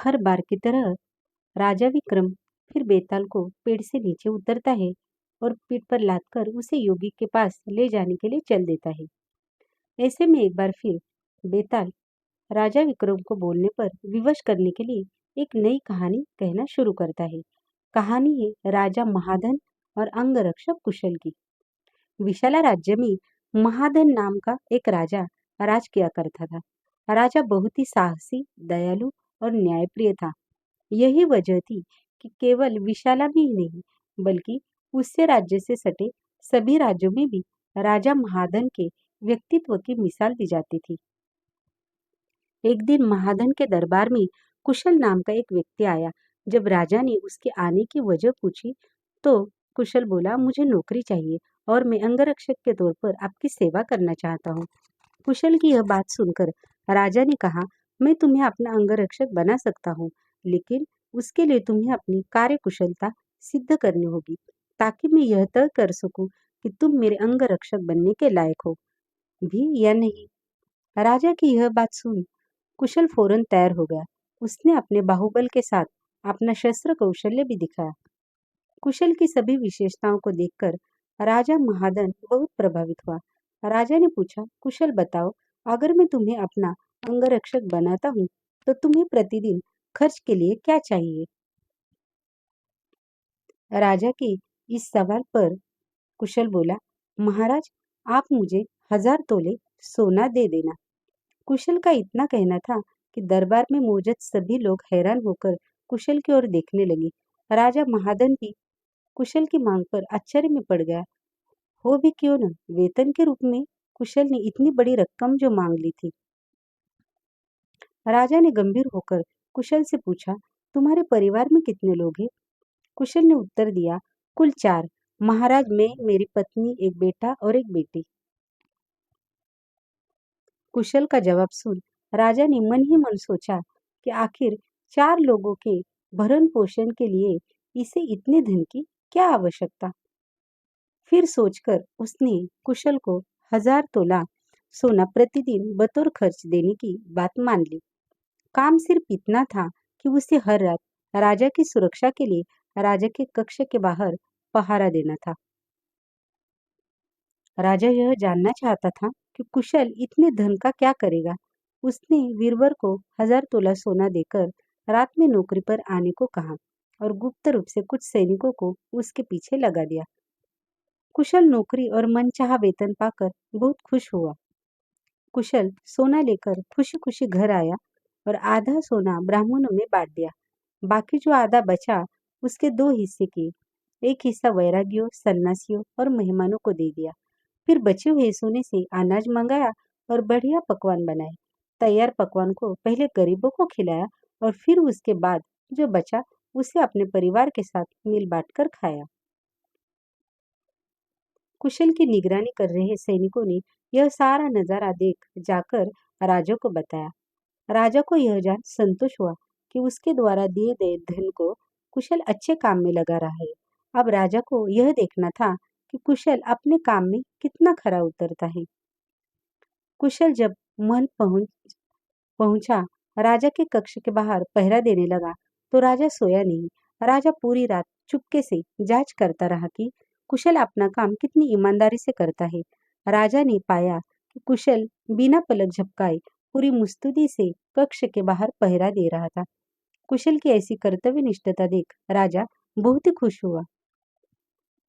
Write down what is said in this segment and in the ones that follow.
हर बार की तरह राजा विक्रम फिर बेताल को पेड़ से नीचे उतरता है और पीठ पर लादकर उसे योगी के पास ले जाने के लिए चल देता है। ऐसे में एक बार फिर बेताल राजा विक्रम को बोलने पर विवश करने के लिए एक नई कहानी कहना शुरू करता है। कहानी है राजा महाधन और अंगरक्षक कुशल की। विशाला राज्य में महाधन नाम का एक राजा राज किया करता था। राजा बहुत ही साहसी, दयालु और न्यायप्रिय था। यही वजह थी कि केवल विशाला में ही नहीं, बल्कि उससे राज्य से सटे सभी राज्यों में भी राजा महाधन के व्यक्तित्व की मिसाल दी जाती थी। एक दिन महाधन के दरबार में कुशल नाम का एक व्यक्ति आया। जब राजा ने उसके आने की वजह पूछी, तो कुशल बोला, मुझे नौकरी चाहिए और मैं अंगरक्षक के तौर पर आपकी सेवा करना चाहता हूँ। कुशल की यह बात सुनकर राजा ने कहा, मैं तुम्हें अपना अंगरक्षक बना सकता हूँ, लेकिन उसके लिए तुम्हें अपनी कार्यकुशलता सिद्ध करनी होगी, ताकि मैं यह तय कर सकूं कि तुम मेरे अंगरक्षक बनने के लायक हो भी या नहीं। राजा की यह बात सुन कुशल फौरन तैयार हो गया। उसने अपने बाहुबल के साथ अपना शस्त्र कौशल्य भी दिखाया। कुशल की सभी विशेषताओं को देखकर राजा महादन बहुत प्रभावित हुआ। राजा ने पूछा, कुशल बताओ, अगर मैं तुम्हें अपना अंगरक्षक बनाता हूँ, तो तुम्हें प्रतिदिन खर्च के लिए क्या चाहिए? राजा के इस सवाल पर कुशल बोला, महाराज, आप मुझे 1000 तोले सोना दे देना। कुशल का इतना कहना था कि दरबार में मौजूद सभी लोग हैरान होकर कुशल की ओर देखने लगे। राजा महादन भी कुशल की मांग पर आश्चर्य में पड़ गया। हो भी क्यों न, वेतन के रूप में कुशल ने इतनी बड़ी रकम जो मांग ली थी। राजा ने गंभीर होकर कुशल से पूछा, तुम्हारे परिवार में कितने लोग हैं? कुशल ने उत्तर दिया, कुल 4। महाराज, मैं, मेरी पत्नी, एक बेटा और एक बेटी। कुशल का जवाब सुन राजा ने मन ही मन सोचा कि आखिर 4 लोगों के भरण पोषण के लिए इसे इतने धन की क्या आवश्यकता। फिर सोचकर उसने कुशल को 1000 तोला सोना प्रतिदिन बतौर खर्च देने की बात मान ली। काम सिर्फ इतना था कि उसे हर रात राजा की सुरक्षा के लिए राजा के कक्ष के बाहर पहरा देना था। राजा यह जानना चाहता था कि कुशल इतने धन का क्या करेगा। उसने वीरवर को 1000 तोला सोना देकर रात में नौकरी पर आने को कहा और गुप्त रूप से कुछ सैनिकों को उसके पीछे लगा दिया। कुशल नौकरी और मनचाहा वेतन पाकर बहुत खुश हुआ। कुशल सोना लेकर खुशी खुशी घर आया और आधा सोना ब्राह्मणों में बांट दिया। बाकी जो आधा बचा उसके 2 हिस्से किए। एक हिस्सा वैरागियों, सन्यासियों और मेहमानों को दे दिया। फिर बचे हुए सोने से अनाज मंगाया और बढ़िया पकवान बनाए। तैयार पकवान को पहले गरीबों को खिलाया और फिर उसके बाद जो बचा उसे अपने परिवार के साथ मिल बांट कर खाया। कुशल की निगरानी कर रहे सैनिकों ने यह सारा नजारा देख जाकर राजा को बताया। राजा को यह जान संतोष हुआ कि उसके द्वारा दिए गए धन को कुशल अच्छे काम में लगा रहा है। अब राजा को यह देखना था कि कुशल अपने काम में कितना खरा उतरता है। कुशल जब महल पहुंचा, राजा के कक्ष के बाहर पहरा देने लगा, तो राजा सोया नहीं। राजा पूरी रात चुपके से जांच करता रहा कि कुशल अपना काम कितनी ईमानदारी से करता है। राजा ने पाया कि कुशल बिना पलक झपकाए पूरी मुस्तैदी से कक्ष के बाहर पहरा दे रहा था। कुशल की ऐसी कर्तव्य निष्ठता देख राजा बहुत ही खुश हुआ।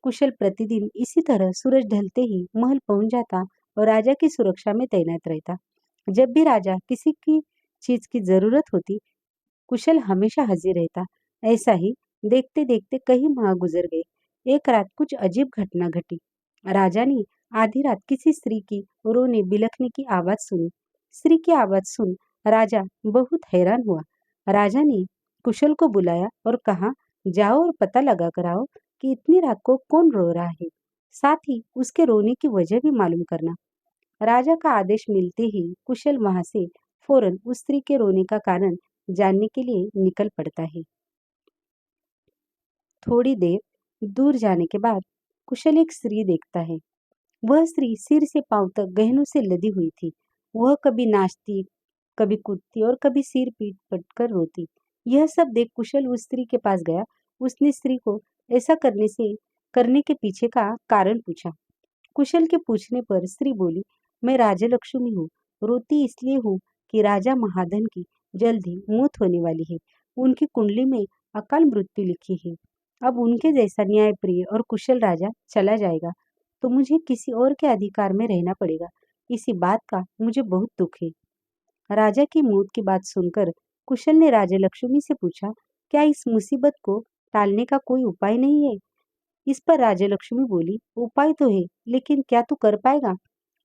कुशल प्रतिदिन इसी तरह सूरज ढलते ही महल पहुंच जाता और राजा की सुरक्षा में तैनात रहता। जब भी राजा किसी की चीज की जरूरत होती, कुशल हमेशा हाजिर रहता। ऐसा ही देखते देखते कई माह गुजर गए। एक रात कुछ अजीब घटना घटी। राजा ने आधी रात किसी स्त्री की रोने बिलखने की आवाज सुनी। स्त्री की आवाज सुन राजा बहुत हैरान हुआ। राजा ने कुशल को बुलाया और कहा, जाओ और पता लगा कर आओ कि इतनी रात को कौन रो रहा है। साथ ही उसके रोने की वजह भी मालूम करना। राजा का आदेश मिलते ही कुशल वहां से फौरन उस स्त्री के रोने का कारण जानने के लिए निकल पड़ता है। थोड़ी देर दूर जाने के बाद कुशल एक स्त्री देखता है। वह स्त्री सिर से पांव तक गहनों से लदी हुई थी। वह कभी नाचती, कभी कूदती और कभी सिर पीट पट कर रोती। यह सब देख कुशल उस स्त्री के पास गया। उसने स्त्री को ऐसा करने के पीछे का कारण पूछा। कुशल के पूछने पर स्त्री बोली, मैं राजा लक्ष्मी हूँ। रोती इसलिए हूँ कि राजा महाधन की जल्द ही मौत होने वाली है। उनकी कुंडली में अकाल मृत्यु लिखी है। अब उनके जैसा न्यायप्रिय और कुशल राजा चला जाएगा तो मुझे किसी और के अधिकार में रहना पड़ेगा। इसी बात का मुझे बहुत दुख है। राजा की मौत की बात सुनकर कुशल ने राजा लक्ष्मी से पूछा, क्या इस मुसीबत को टालने का कोई उपाय नहीं है? इस पर राजा लक्ष्मी बोली, उपाय तो है, लेकिन क्या तू कर पाएगा?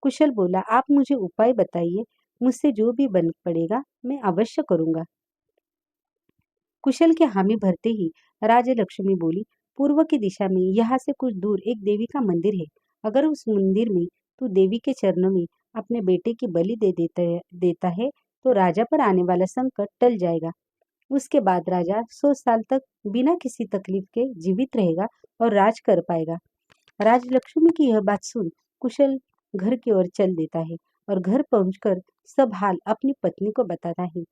कुशल बोला, आप मुझे उपाय बताइए, मुझसे जो भी बन पड़ेगा मैं अवश्य करूंगा। कुशल के हामी भरते ही राजा लक्ष्मी बोली, पूर्व की दिशा में यहाँ से कुछ दूर एक देवी का मंदिर है। अगर उस मंदिर में तू देवी के चरणों में अपने बेटे की बलि देता है तो राजा पर आने वाला संकट टल जाएगा। उसके बाद राजा 100 साल तक बिना किसी तकलीफ के जीवित रहेगा और राज कर पाएगा। राजलक्ष्मी की यह बात सुन कुशल घर की ओर चल देता है और घर पहुंचकर सब हाल अपनी पत्नी को बताता है।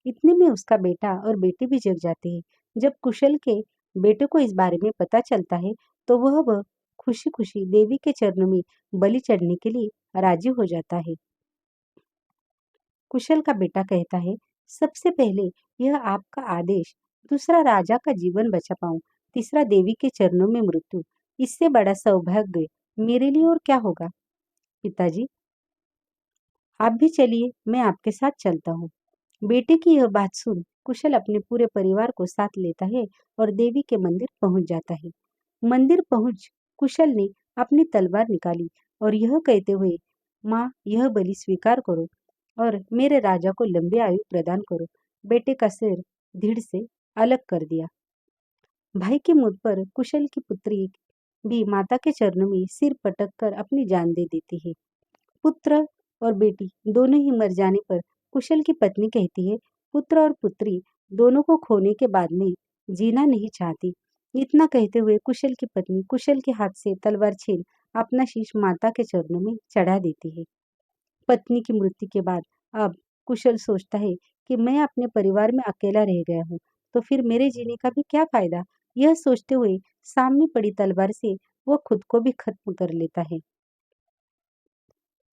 इतने में उसका बेटा और बेटी भी जग जाते हैं। जब कुशल के बेटे को इस बारे में पता चलता है तो वह खुशी खुशी देवी के चरणों में बलि चढ़ने के लिए राजी हो जाता है। कुशल का बेटा कहता है, सबसे पहले यह आपका आदेश, दूसरा राजा का जीवन बचा पाऊं, तीसरा देवी के चरणों में मृत्यु। इससे बड़ा सौभाग्य मेरे लिए और क्या होगा? पिताजी, आप भी चलिए, मैं आपके साथ चलता हूँ। बेटे की यह बात सुन कुशल अपने पूरे परिवार को साथ लेता है और देवी के मंदिर पहुंच जाता है। मंदिर पहुंच कुशल ने अपनी तलवार निकाली और यह कहते हुए, माँ, यह बलि स्वीकार करो और मेरे राजा को लंबी आयु प्रदान करो। बेटे का सिर धीड़ से अलग कर दिया। भाई की मौत पर कुशल की पुत्री भी माता के चरणों में सिर पटक कर अपनी जान दे देती है। पुत्र और बेटी दोनों ही मर जाने पर कुशल की पत्नी कहती है, पुत्र और पुत्री दोनों को खोने के बाद में जीना नहीं चाहती। इतना कहते हुए कुशल की पत्नी कुशल के हाथ से तलवार छीन अपना शीश माता के चरणों में चढ़ा देती है। पत्नी की मृत्यु के बाद अब कुशल सोचता है कि मैं अपने परिवार में अकेला रह गया हूँ, तो फिर मेरे जीने का भी क्या फायदा? यह सोचते हुए सामने पड़ी तलवार से वो खुद को भी खत्म कर लेता है।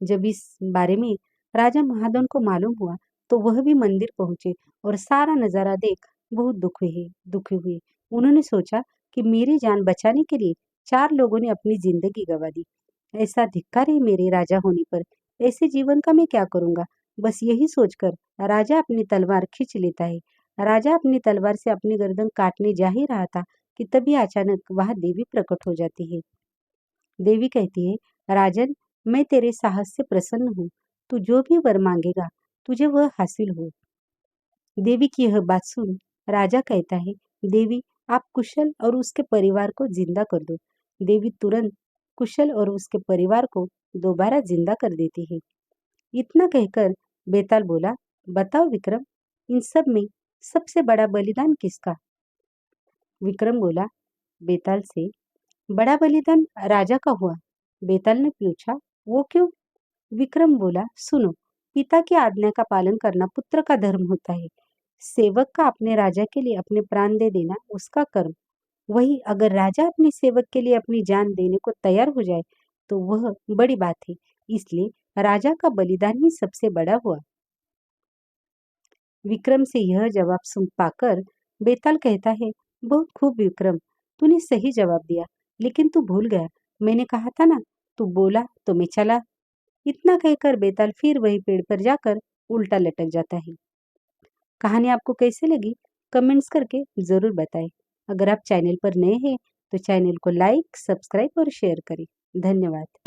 जब इस बारे में राजा महादन को मालूम हुआ तो वह भी मंदिर पहुंचे और सारा नजारा देख बहुत दुखी हुए। उन्होंने सोचा कि मेरी जान बचाने के लिए 4 लोगों ने अपनी जिंदगी गंवा दी। ऐसा धिक्कार है मेरे राजा होने पर। ऐसे जीवन का मैं क्या करूंगा? बस यही सोचकर राजा अपनी तलवार खींच लेता है। राजा अपनी तलवार से अपनी गर्दन काटने जा ही रहा था कि तभी अचानक वहां देवी प्रकट हो जाती है। देवी कहती है, राजन, मैं तेरे साहस से प्रसन्न हूँ। तू जो भी वर मांगेगा तुझे वह हासिल हो। देवी की यह बात सुन राजा कहता है, देवी, आप कुशल और उसके परिवार को जिंदा कर दो। देवी तुरंत कुशल और उसके परिवार को दोबारा जिंदा कर देती है। इतना कहकर बेताल बोला, बताओ विक्रम, इन सब में सबसे बड़ा बलिदान किसका? विक्रम बोला बेताल से, बड़ा बलिदान राजा का हुआ। बेताल ने पूछा, वो क्यों? विक्रम बोला, सुनो, पिता की आज्ञा का पालन करना पुत्र का धर्म होता है। सेवक का अपने राजा के लिए अपने प्राण दे देना उसका कर्म। वही अगर राजा अपने सेवक के लिए अपनी जान देने को तैयार हो जाए तो वह बड़ी बात है। इसलिए राजा का बलिदान ही सबसे बड़ा हुआ। विक्रम से यह जवाब सुन पाकर बेताल कहता है, बहुत खूब विक्रम, तूने सही जवाब दिया, लेकिन तू भूल गया, मैंने कहा था ना, तू बोला तो मैं चला। इतना कहकर बेताल फिर वही पेड़ पर जाकर उल्टा लटक जाता है। कहानी आपको कैसे लगी? कमेंट्स करके जरूर बताएं। अगर आप चैनल पर नए हैं तो चैनल को लाइक, सब्सक्राइब और शेयर करें। धन्यवाद।